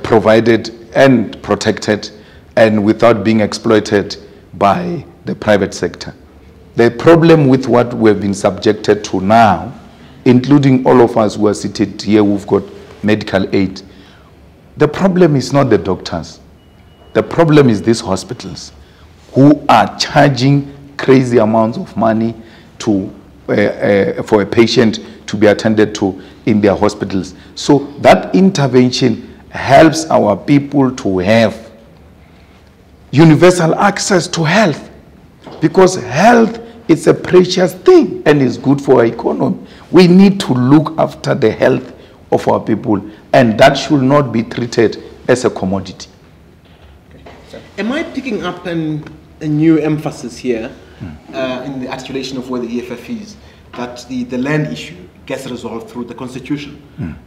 provided and protected and without being exploited by the private sector. The problem with what we've been subjected to now, including all of us who are seated here who've got medical aid, the problem is not the doctors. The problem is these hospitals who are charging crazy amounts of money to, for a patient to be attended to in their hospitals. So that intervention helps our people to have universal access to health, because health is a precious thing and is good for our economy. We need to look after the health of our people, and that should not be treated as a commodity. Am I picking up a new emphasis here in the articulation of where the EFF is, that the land issue gets resolved through the constitution?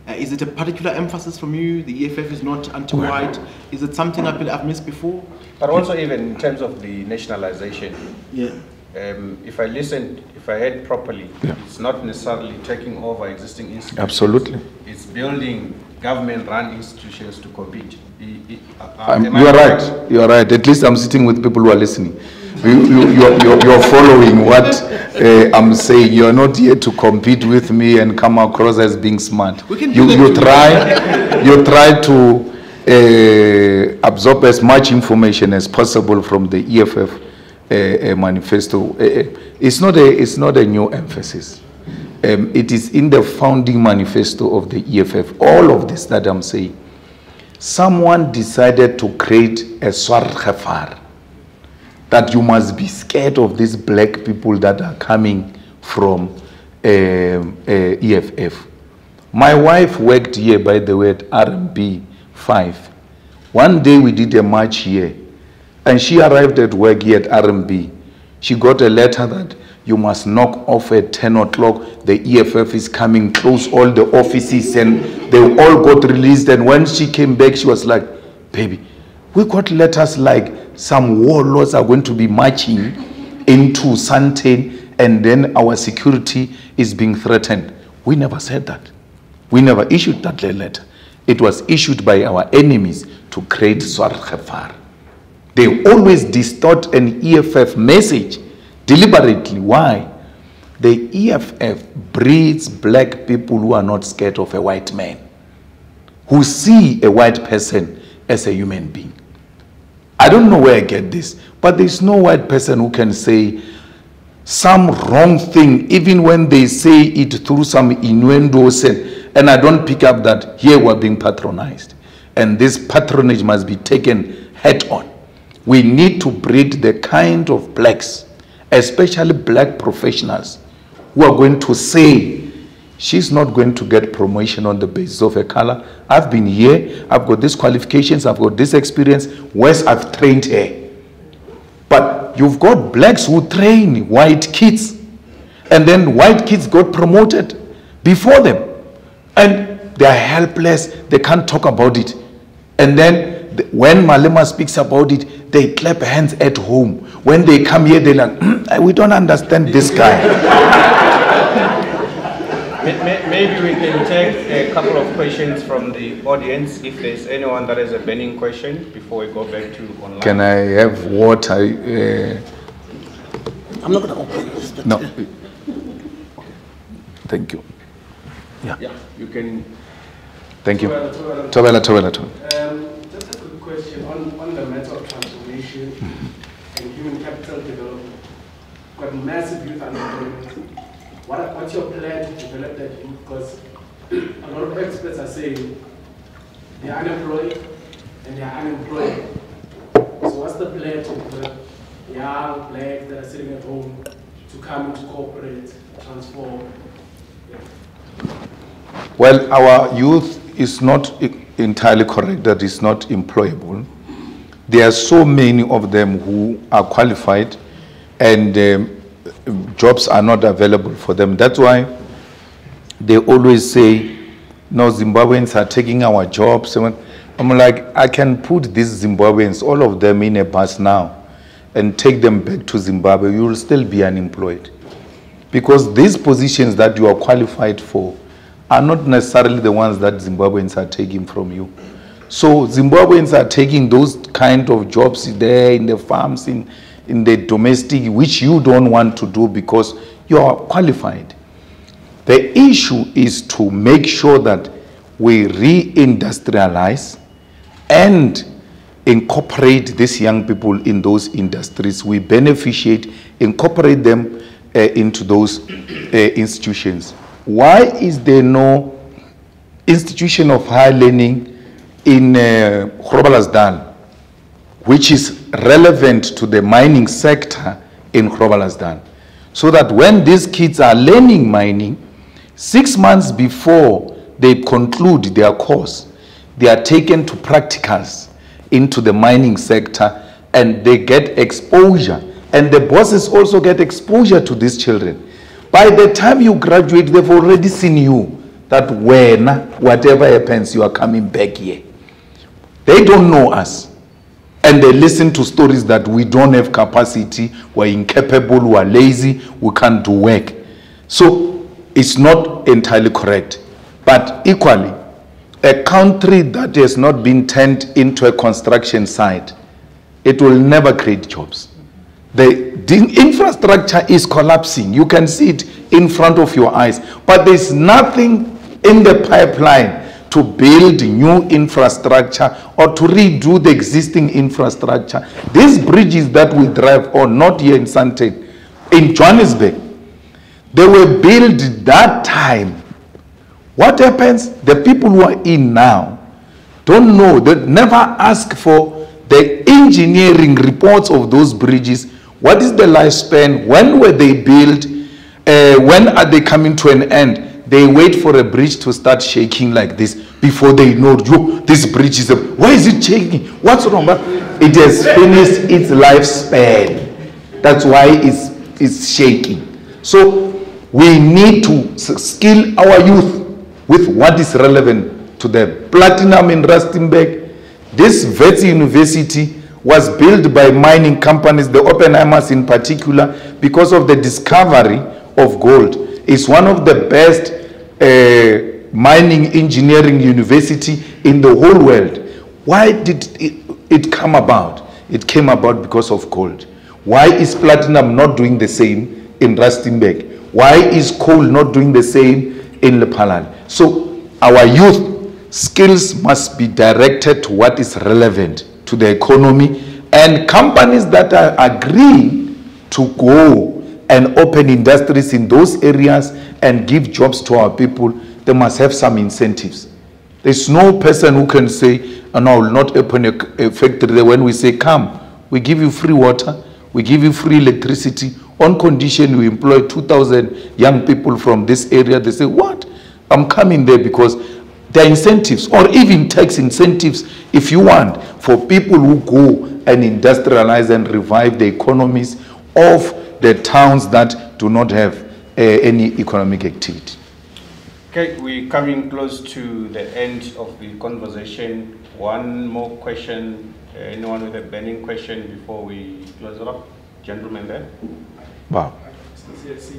Is it a particular emphasis from you? The EFF is not anti-white. Is it something I've missed before? But also even in terms of the nationalisation. Yeah. If I heard properly, it's not necessarily taking over existing institutions. Absolutely. It's building government-run institutions to compete. You are right. You are right. At least I'm sitting with people who are listening. You're following what I'm saying. You're not here to compete with me and come across as being smart. You try to absorb as much information as possible from the EFF manifesto. It's not a new emphasis. It is in the founding manifesto of the EFF. All of this that I'm saying, someone decided to create a swartgevaar, that you must be scared of these black people that are coming from EFF. My wife worked here, by the way, at RMB 5. One day we did a march here, and she arrived at work here at RMB. She got a letter that you must knock off at 10 o'clock. The EFF is coming, close all the offices, and they all got released. And when she came back, she was like, baby, we got letters like some warlords are going to be marching into Sandton, and then our security is being threatened. We never said that. We never issued that letter. It was issued by our enemies to create swartgevaar. They always distort an EFF message deliberately. Why? The EFF breeds black people who are not scared of a white man, who see a white person as a human being. I don't know where I get this, but there's no white person who can say some wrong thing, even when they say it through some innuendos, and I don't pick up that here we're being patronized. And this patronage must be taken head on. We need to breed the kind of blacks, especially black professionals, who are going to say, she's not going to get promotion on the basis of her color. I've been here, I've got these qualifications, I've got this experience, whereas I've trained her. But you've got blacks who train white kids, and then white kids got promoted before them, and they are helpless, they can't talk about it. And then when Malema speaks about it, they clap hands at home. When they come here, they're like, we don't understand this guy. Maybe we can take a couple of questions from the audience, if there's anyone that has a burning question, before we go back to online. Can I have water? I'm not going to open this. But no. Thank you. Yeah, you can. Thank you. Tobela. Just a quick question on the matter of transformation and human capital development. Got massive youth unemployment. What's your plan to develop that youth? Because a lot of experts are saying they are unemployed and they are unemployed. So what's the plan to develop young blacks that are sitting at home to come into corporate, transform? Well, our youth is not entirely correct that it's not employable. There are so many of them who are qualified, and jobs are not available for them. That's why they always say, no, Zimbabweans are taking our jobs. I'm like, I can put these Zimbabweans, all of them, in a bus now and take them back to Zimbabwe. You will still be unemployed. Because these positions that you are qualified for are not necessarily the ones that Zimbabweans are taking from you. So Zimbabweans are taking those kind of jobs there in the farms, in the domestic, which you don't want to do because you are qualified. The issue is to make sure that we re-industrialize and incorporate these young people in those industries. We beneficiate, incorporate them into those institutions. Why is there no institution of higher learning in Groblersdal, which is relevant to the mining sector in Groblersdal? So that when these kids are learning mining, 6 months before they conclude their course, they are taken to practicals into the mining sector, and they get exposure. And the bosses also get exposure to these children. By the time you graduate, they've already seen you, that when, whatever happens, you are coming back here. They don't know us. And they listen to stories that we don't have capacity, we're incapable, we're lazy, we can't do work. So it's not entirely correct. But equally, a country that has not been turned into a construction site, it will never create jobs. The infrastructure is collapsing. You can see it in front of your eyes. But there's nothing in the pipeline to build new infrastructure or to redo the existing infrastructure. These bridges that we drive on, not here in Sandton, in Johannesburg, they were built that time. What happens? The people who are in now don't know. They never ask for the engineering reports of those bridges. What is the lifespan? When were they built? When are they coming to an end? They wait for a bridge to start shaking like this before they know, this bridge is why is it shaking? What's wrong? It has finished its lifespan. That's why it's shaking. So we need to skill our youth with what is relevant to them. Platinum in Rustenburg, this Wits University was built by mining companies, the Oppenheimers in particular, because of the discovery of gold. It's one of the best mining engineering university in the whole world. Why did it come about? It came about because of gold. Why is platinum not doing the same in Rustenburg? Why is coal not doing the same in Lephalale? So our youth skills must be directed to what is relevant to the economy, and companies that are agreeing to go and open industries in those areas and give jobs to our people, they must have some incentives. There's no person who can say, oh, no, I will not open a factory there. When we say, come, we give you free water, we give you free electricity, on condition we employ 2,000 young people from this area. They say, what? I'm coming there because there are incentives, or even tax incentives, if you want, for people who go and industrialize and revive the economies of the towns that do not have any economic activity. Okay, we're coming close to the end of the conversation. One more question. Anyone with a burning question before we close it up? Gentleman there. Wow.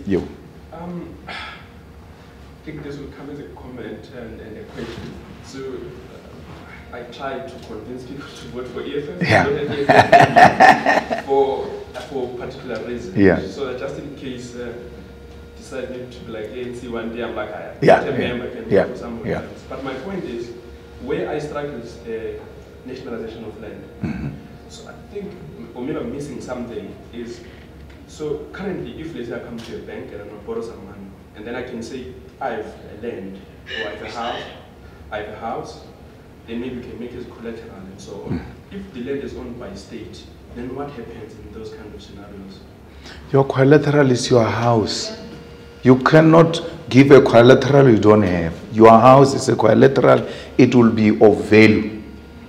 You. I think this will come as a comment and a question. So I tried to convince people to vote for EFF, for particular reasons. Yeah. So just in case decide maybe to be like ANC one day, I'm like, I member can yeah. vote for someone else. But my point is, where I struggle is nationalisation of land. Mm-hmm. So I think, or maybe I'm missing something, is, so currently if let's say I come to a bank and I want to borrow some money, and then I can say, I have a land, or I have a house, then maybe we can make it collateral and so on. If the land is owned by state, then what happens in those kind of scenarios? Your collateral is your house. You cannot give a collateral you don't have. Your house is a collateral, it will be of value.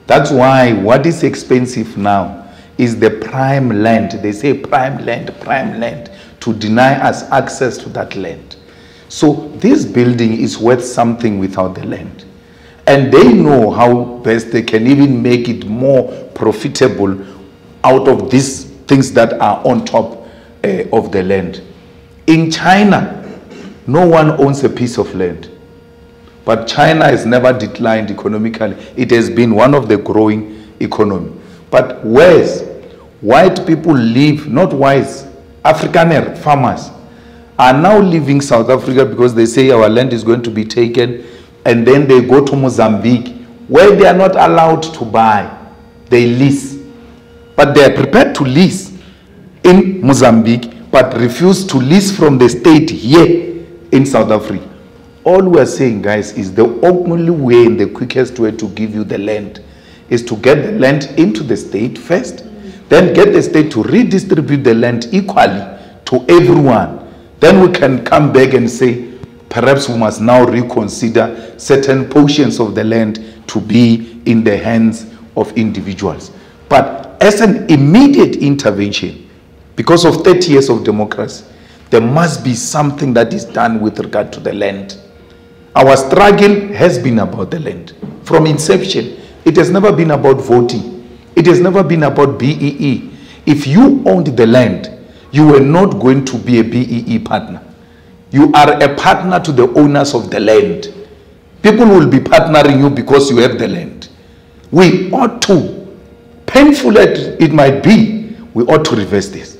That's why what is expensive now is the prime land. They say prime land, to deny us access to that land. So this building is worth something without the land. And they know how best they can even make it more profitable out of these things that are on top of the land. In China, no one owns a piece of land. But China has never declined economically. It has been one of the growing economy. But whereas white people live, not whites, Afrikaner farmers are now leaving South Africa because they say our land is going to be taken, and then they go to Mozambique where they are not allowed to buy. They lease. But they are prepared to lease in Mozambique but refuse to lease from the state here in South Africa. All we are saying, guys, is the only way and the quickest way to give you the land is to get the land into the state first, then get the state to redistribute the land equally to everyone. Then we can come back and say, perhaps we must now reconsider certain portions of the land to be in the hands of individuals. But as an immediate intervention, because of 30 years of democracy, there must be something that is done with regard to the land. Our struggle has been about the land. From inception, it has never been about voting. It has never been about BEE. If you owned the land, you were not going to be a BEE partner. You are a partner to the owners of the land. People will be partnering you because you have the land. We ought to, painful as it might be, we ought to reverse this.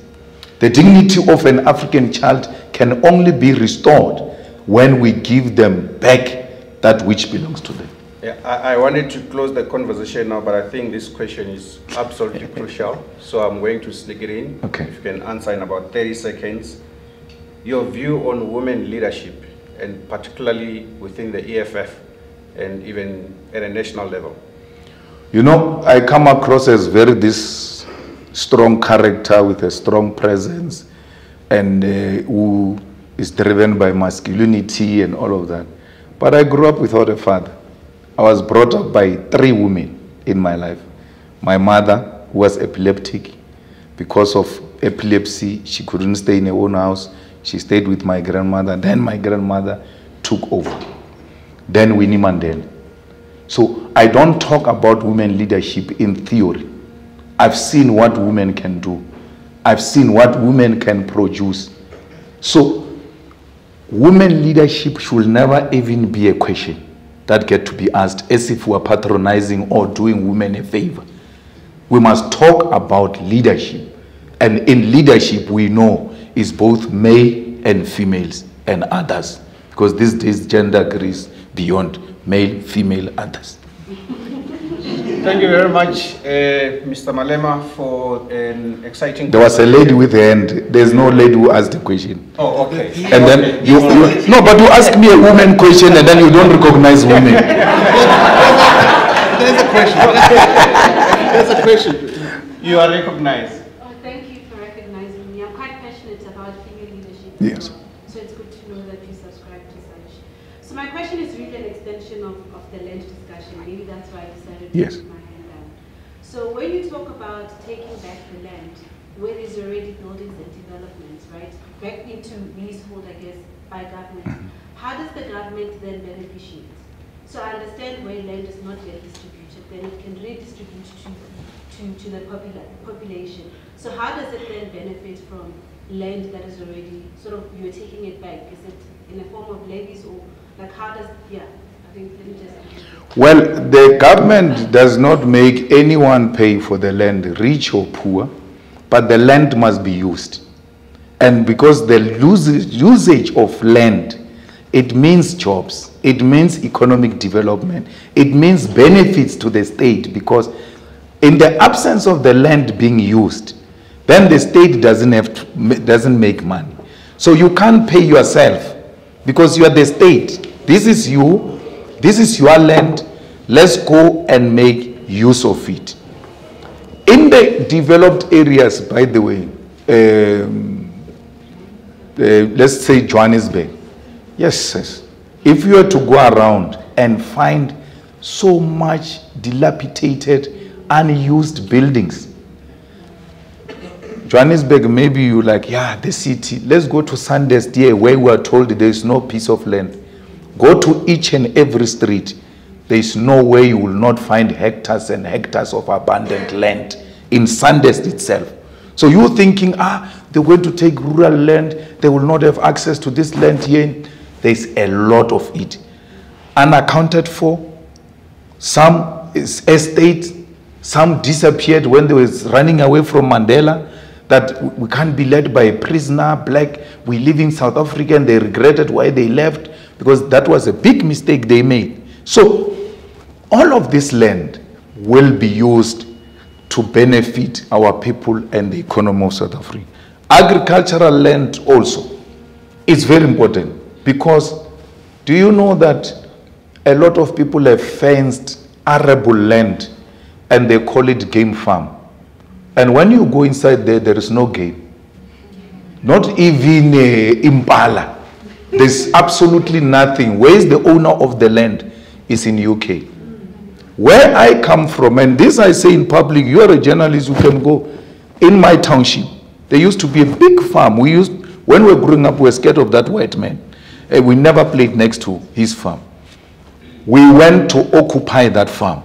The dignity of an African child can only be restored when we give them back that which belongs to them. Yeah, I wanted to close the conversation now, but I think this question is absolutely crucial. So I'm going to sneak it in. Okay. If you can answer in about 30 seconds. Your view on women leadership, and particularly within the EFF and even at a national level. You know, I come across as this strong character with a strong presence, and who is driven by masculinity and all of that. But I grew up without a father. I was brought up by 3 women in my life. My mother was epileptic. Because of epilepsy, she couldn't stay in her own house. She stayed with my grandmother. Then my grandmother took over. Then Winnie Mandela. So I don't talk about women leadership in theory. I've seen what women can do. I've seen what women can produce. So women leadership should never even be a question that get to be asked as if we are patronizing or doing women a favor. We must talk about leadership. And in leadership, we know is both male and females and others. Because these days, gender agrees beyond male, female, others. Thank you very much, Mr. Malema, for an exciting There was a lady with her hand. There's no lady who asked the question. Oh, okay. And then you no, but you ask me a woman question and then you don't recognize women. There's a question. There's a question. You are recognized. Oh, thank you for recognizing me. I'm quite passionate about female leadership. Yes. So it's good to know that you subscribe to such. So my question is really an extension of the land discussion. Maybe that's why I decided to Yes. put my hand down. So when you talk about taking back the land, where there's already buildings and developments, right, back into leasehold, I guess, by government, how does the government then beneficiate? So I understand where land is not yet distributed, then it can redistribute to the population. So how does it then benefit from land that is already, sort of, you're taking it back? Is it in a form of levies, or like how does, yeah, I think, let me just... Well, the government does not make anyone pay for the land, rich or poor, but the land must be used. And because the usage of land, it means jobs, it means economic development, it means benefits to the state, because in the absence of the land being used, then the state doesn't make money. So you can't pay yourself because you are the state. This is you, this is your land, let's go and make use of it. In the developed areas, by the way, let's say Johannesburg, yes, if you were to go around and find so much dilapidated, unused buildings, Johannesburg, maybe you like, yeah, the city, let's go to Sandest here where we are told there is no piece of land. Go to each and every street. There is no way you will not find hectares and hectares of abandoned land in Sandest itself. So you're thinking, they're going to take rural land, they will not have access to this land here. There's a lot of it. Unaccounted for, some estates, some disappeared when they was running away from Mandela, that we can't be led by a prisoner, black, we live in South Africa, and they regretted why they left, because that was a big mistake they made. So all of this land will be used to benefit our people and the economy of South Africa. Agricultural land also is very important, because do you know that a lot of people have fenced arable land and they call it game farm? And when you go inside there, there is no game. Not even impala. There's absolutely nothing. Where is the owner of the land? Is in UK. Where I come from, and this I say in public, you are a journalist, you can go. In my township, there used to be a big farm. When we were growing up, we were scared of that white man. We never played next to his farm. We went to occupy that farm.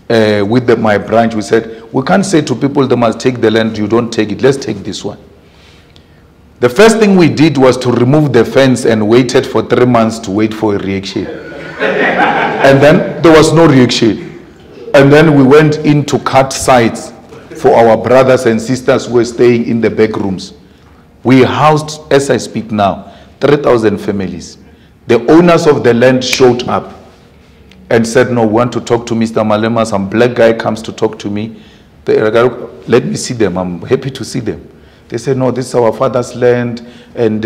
With my branch, we said, we can't say to people they must take the land, you don't take it, let's take this one. The first thing we did was to remove the fence and waited for 3 months to wait for a reaction. And then there was no reaction. And then we went in to cut sites for our brothers and sisters who were staying in the back rooms. We housed, as I speak now, 3,000 families. The owners of the land showed up and said, no, we want to talk to Mr. Malema. Some black guy comes to talk to me. Let me see them. I'm happy to see them. They said, no, this is our father's land, and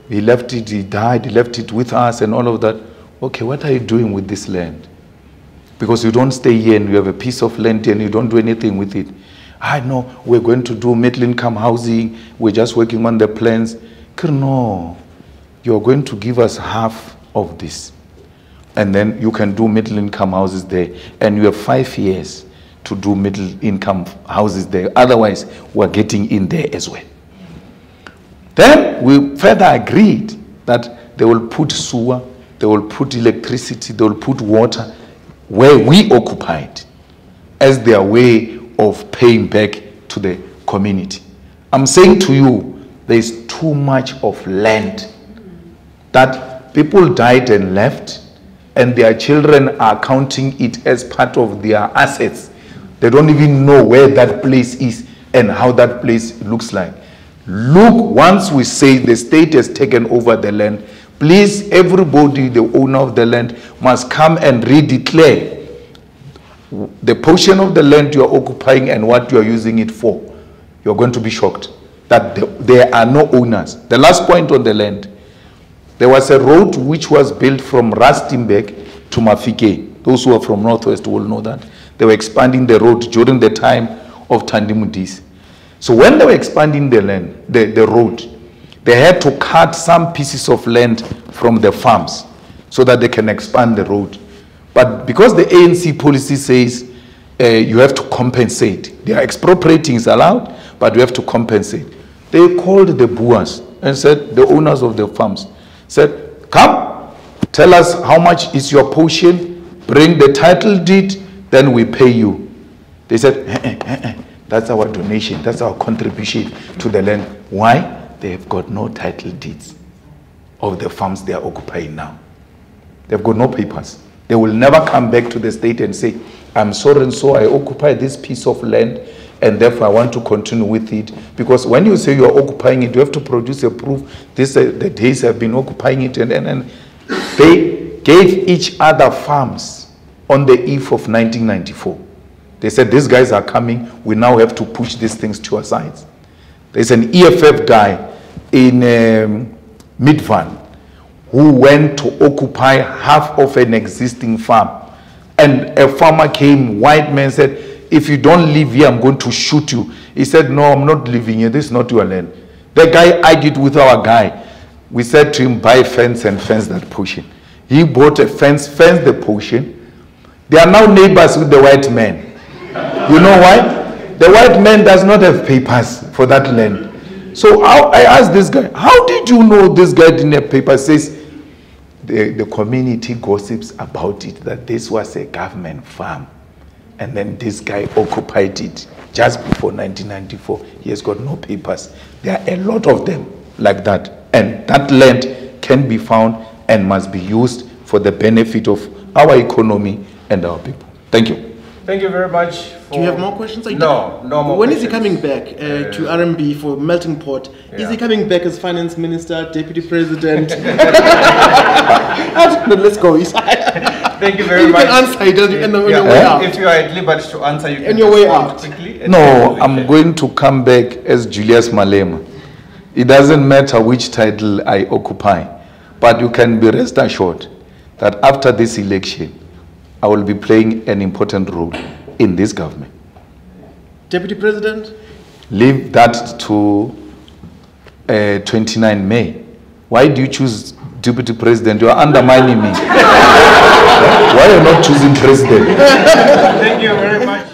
he left it, he died, he left it with us and all of that. Okay, what are you doing with this land? Because you don't stay here and you have a piece of land here and you don't do anything with it. I know, we're going to do middle income housing, we're just working on the plans. No, you're going to give us half of this. And then you can do middle income houses there. And you have 5 years to do middle income houses there. Otherwise, we're getting in there as well. Then we further agreed that they will put sewer, they will put electricity, they will put water where we occupied as their way of paying back to the community. I'm saying to you, there is too much of land that people died and left, and their children are counting it as part of their assets. They don't even know where that place is and how that place looks like. Look, once we say the state has taken over the land, please, everybody, the owner of the land, must come and redeclare the portion of the land you are occupying and what you are using it for. You're going to be shocked that there are no owners. The last point on the land, there was a road which was built from Rustenburg to Mafike. Those who are from Northwest will know that. They were expanding the road during the time of Tandimudis. So when they were expanding the land, the road, they had to cut some pieces of land from the farms so that they can expand the road. But because the ANC policy says you have to compensate. They are expropriating is allowed, but you have to compensate. They called the Boers and said, the owners of the farms, said, come, tell us how much is your portion, bring the title deed, then we pay you. They said, that's our donation, that's our contribution to the land. Why? They have got no title deeds of the farms they are occupying now. They've got no papers. They will never come back to the state and say, I'm sorry and so I occupy this piece of land and therefore I want to continue with it. Because when you say you are occupying it, you have to produce a proof. The days have been occupying it. And they gave each other farms on the eve of 1994. They said, these guys are coming. We now have to push these things to our sides. There's an EFF guy in Midvan who went to occupy half of an existing farm. And a farmer came, white man said, if you don't live here, I'm going to shoot you. He said, no, I'm not living here. This is not your land. The guy argued with our guy. We said to him, buy a fence and fence that portion. He bought a fence, fenced the portion. They are now neighbors with the white man. You know why? The white man does not have papers for that land. So I asked this guy, how did you know this guy didn't have papers? Says, the community gossips about it, that this was a government farm. And then this guy occupied it just before 1994. He has got no papers. There are a lot of them like that. And that land can be found and must be used for the benefit of our economy and our people. Thank you. Thank you very much. Do you have more questions? No more When questions. is he coming back to RMB for melting pot? Yeah. Is he coming back as finance minister, deputy president? Let's go. Thank you very much. You can answer it on your way out. If you are at liberty to answer, you can On your way respond out. quickly. No, I'm going to come back as Julius Malema. It doesn't matter which title I occupy, but you can be rest assured that after this election, I will be playing an important role in this government. Deputy president? Leave that to 29 May. Why do you choose deputy president? You are undermining me. Why are you not choosing president? Thank you very much.